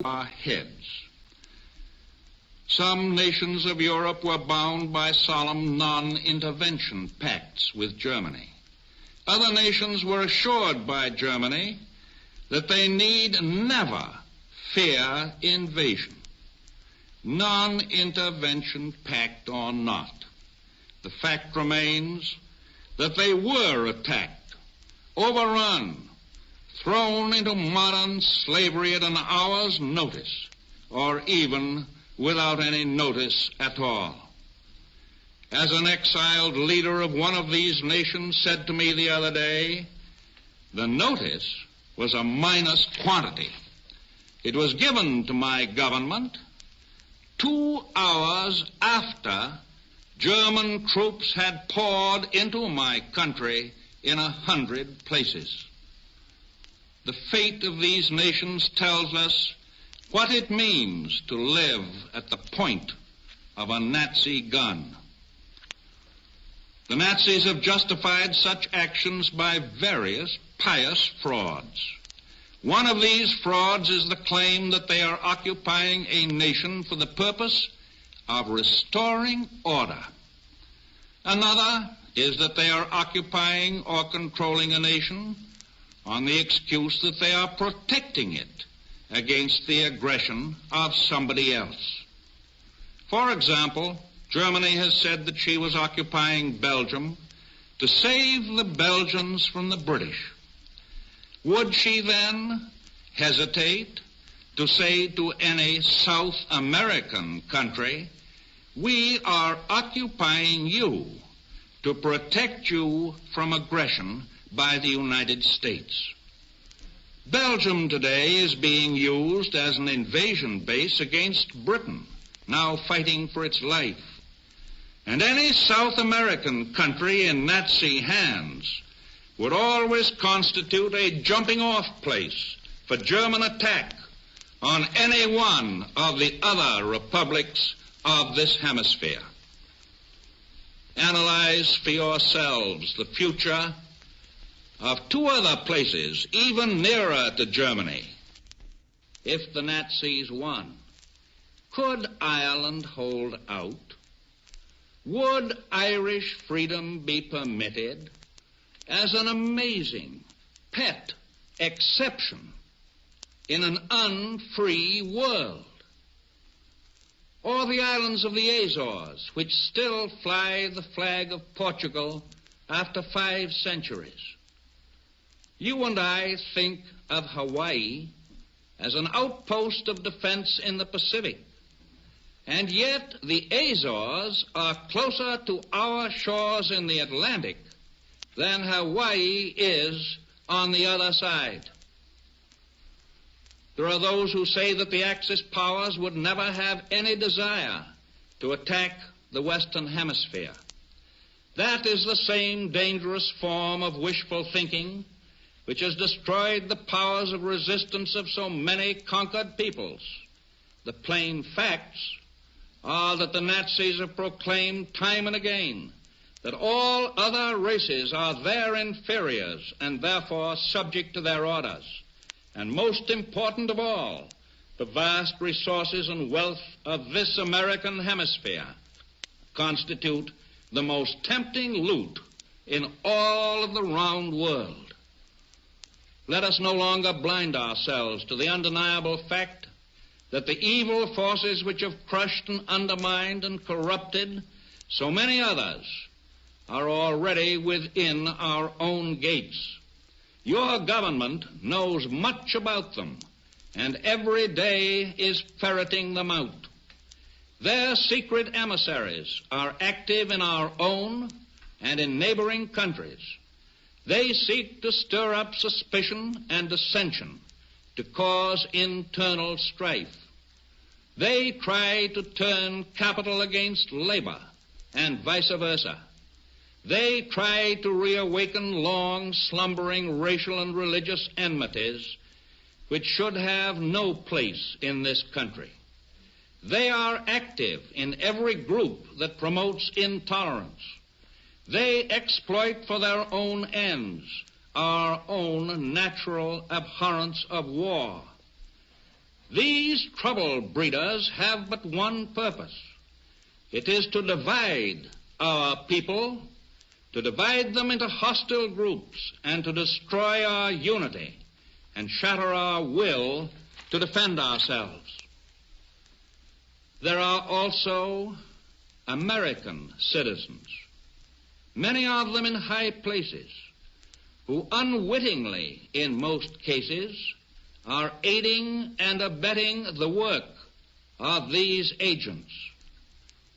our heads. Some nations of Europe were bound by solemn non-intervention pacts with Germany. Other nations were assured by Germany that they need never fear invasion. Non-intervention pact or not, the fact remains that they were attacked, overrun, thrown into modern slavery at an hour's notice, or even without any notice at all. As an exiled leader of one of these nations said to me the other day, the notice was a minus quantity. It was given to my government 2 hours after German troops had poured into my country in 100 places. The fate of these nations tells us what it means to live at the point of a Nazi gun. The Nazis have justified such actions by various pious frauds. One of these frauds is the claim that they are occupying a nation for the purpose of restoring order. Another is that they are occupying or controlling a nation on the excuse that they are protecting it against the aggression of somebody else. For example, Germany has said that she was occupying Belgium to save the Belgians from the British. Would she then hesitate to say to any South American country, we are occupying you to protect you from aggression by the United States? Belgium today is being used as an invasion base against Britain, now fighting for its life. And any South American country in Nazi hands would always constitute a jumping-off place for German attack on any one of the other republics of this hemisphere. Analyze for yourselves the future of 2 other places even nearer to Germany. If the Nazis won, could Ireland hold out? Would Irish freedom be permitted as an amazing pet exception in an unfree world? Or the islands of the Azores, which still fly the flag of Portugal after 5 centuries? You and I think of Hawaii as an outpost of defense in the Pacific, and yet the Azores are closer to our shores in the Atlantic than Hawaii is on the other side. There are those who say that the Axis powers would never have any desire to attack the Western Hemisphere. That is the same dangerous form of wishful thinking which has destroyed the powers of resistance of so many conquered peoples. The plain facts are that the Nazis have proclaimed time and again that all other races are their inferiors and therefore subject to their orders. And most important of all, the vast resources and wealth of this American hemisphere constitute the most tempting loot in all of the round world. Let us no longer blind ourselves to the undeniable fact that the evil forces which have crushed and undermined and corrupted so many others are already within our own gates. Your government knows much about them, and every day is ferreting them out. Their secret emissaries are active in our own and in neighboring countries. They seek to stir up suspicion and dissension, to cause internal strife. They try to turn capital against labor and vice versa. They try to reawaken long slumbering racial and religious enmities which should have no place in this country. They are active in every group that promotes intolerance. They exploit for their own ends our own natural abhorrence of war. These trouble breeders have but one purpose. It is to divide our people, to divide them into hostile groups, and to destroy our unity and shatter our will to defend ourselves. There are also American citizens, many of them in high places, who unwittingly, in most cases, are aiding and abetting the work of these agents.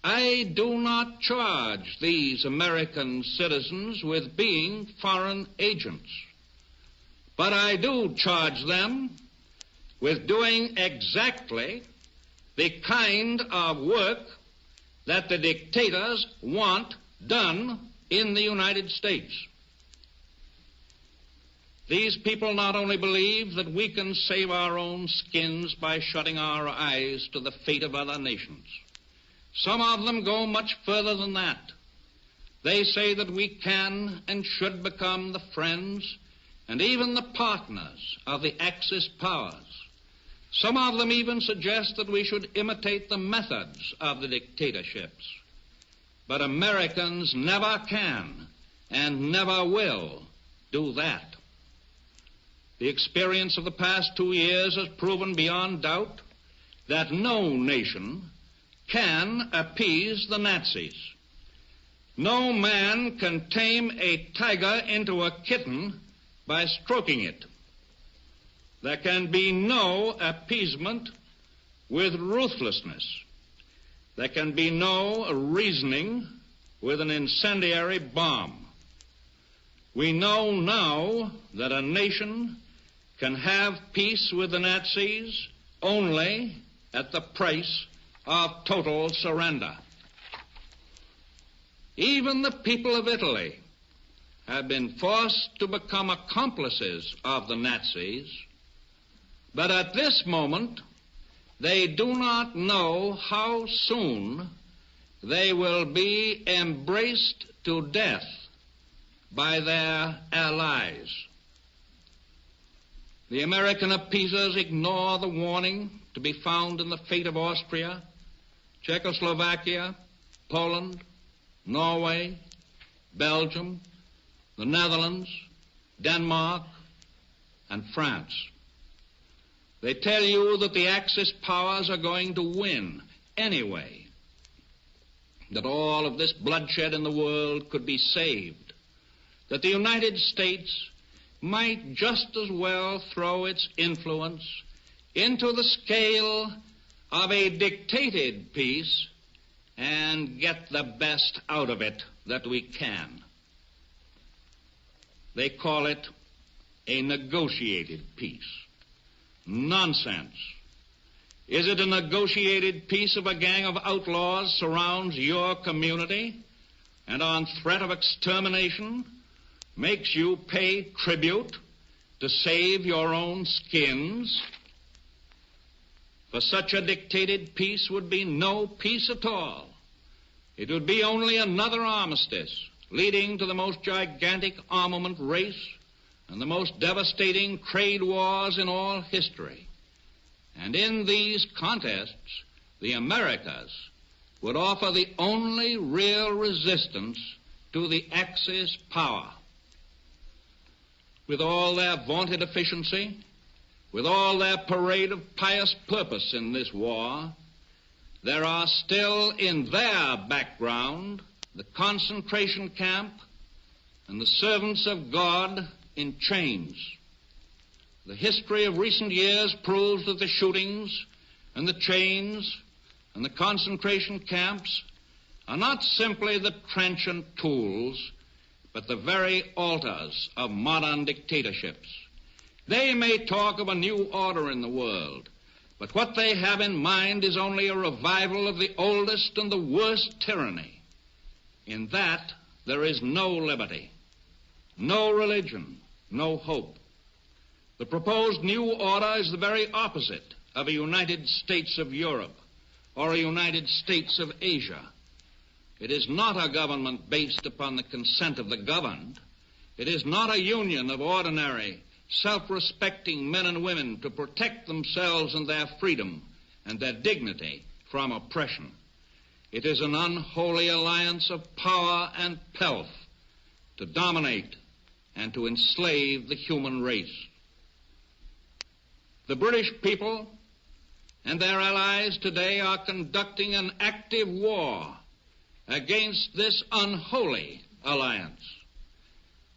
I do not charge these American citizens with being foreign agents, but I do charge them with doing exactly the kind of work that the dictators want done in the United States. These people not only believe that we can save our own skins by shutting our eyes to the fate of other nations. Some of them go much further than that. They say that we can and should become the friends and even the partners of the Axis powers. Some of them even suggest that we should imitate the methods of the dictatorships. But Americans never can and never will do that. The experience of the past 2 years has proven beyond doubt that no nation can appease the Nazis. No man can tame a tiger into a kitten by stroking it. There can be no appeasement with ruthlessness. There can be no reasoning with an incendiary bomb. We know now that a nation can have peace with the Nazis only at the price of total surrender. Even the people of Italy have been forced to become accomplices of the Nazis, but at this moment they do not know how soon they will be embraced to death by their allies. The American appeasers ignore the warning to be found in the fate of Austria, Czechoslovakia, Poland, Norway, Belgium, the Netherlands, Denmark, and France. They tell you that the Axis powers are going to win anyway, that all of this bloodshed in the world could be saved, that the United States might just as well throw its influence into the scale of a dictated peace and get the best out of it that we can. They call it a negotiated peace. Nonsense. Is it a negotiated peace if a gang of outlaws surrounds your community and on threat of extermination makes you pay tribute to save your own skins? For such a dictated peace would be no peace at all. It would be only another armistice leading to the most gigantic armament race and the most devastating trade wars in all history. And in these contests, the Americas would offer the only real resistance to the Axis power. With all their vaunted efficiency, with all their parade of pious purpose in this war, there are still in their background the concentration camp and the servants of God in chains. The history of recent years proves that the shootings and the chains and the concentration camps are not simply the trenchant tools, but the very altars of modern dictatorships. They may talk of a new order in the world, but what they have in mind is only a revival of the oldest and the worst tyranny. In that, there is no liberty, no religion, no hope. The proposed new order is the very opposite of a United States of Europe or a United States of Asia. It is not a government based upon the consent of the governed. It is not a union of ordinary, self-respecting men and women to protect themselves and their freedom and their dignity from oppression. It is an unholy alliance of power and pelf to dominate and to enslave the human race. The British people and their allies today are conducting an active war against this unholy alliance.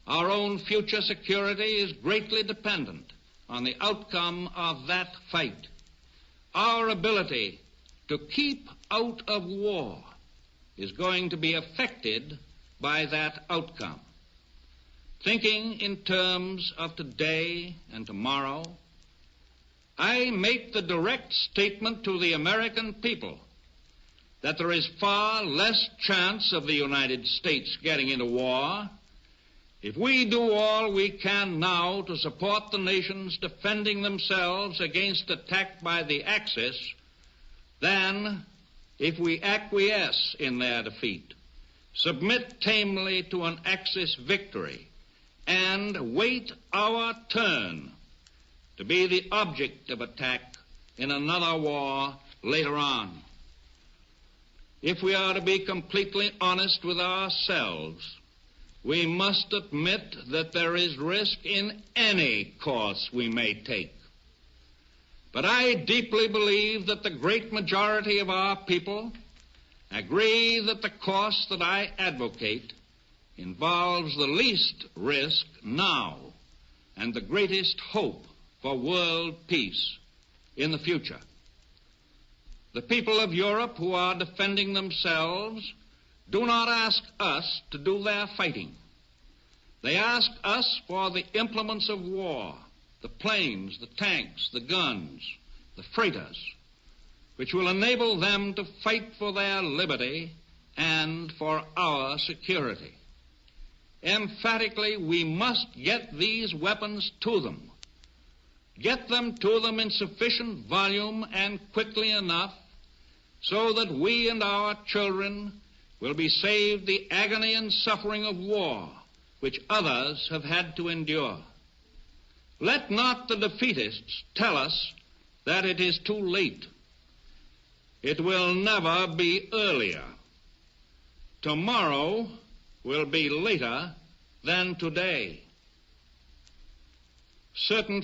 Our own future security is greatly dependent on the outcome of that fight. Our ability to keep out of war is going to be affected by that outcome. Thinking in terms of today and tomorrow, I make the direct statement to the American people that there is far less chance of the United States getting into war if we do all we can now to support the nations defending themselves against attack by the Axis than if we acquiesce in their defeat, submit tamely to an Axis victory, and wait our turn to be the object of attack in another war later on. If we are to be completely honest with ourselves, we must admit that there is risk in any course we may take. But I deeply believe that the great majority of our people agree that the course that I advocate involves the least risk now and the greatest hope for world peace in the future. The people of Europe who are defending themselves do not ask us to do their fighting. They ask us for the implements of war, the planes, the tanks, the guns, the freighters, which will enable them to fight for their liberty and for our security. Emphatically, we must get these weapons to them. Get them to them in sufficient volume and quickly enough so that we and our children will be saved the agony and suffering of war which others have had to endure. Let not the defeatists tell us that it is too late. It will never be earlier. Tomorrow will be later than today. Certain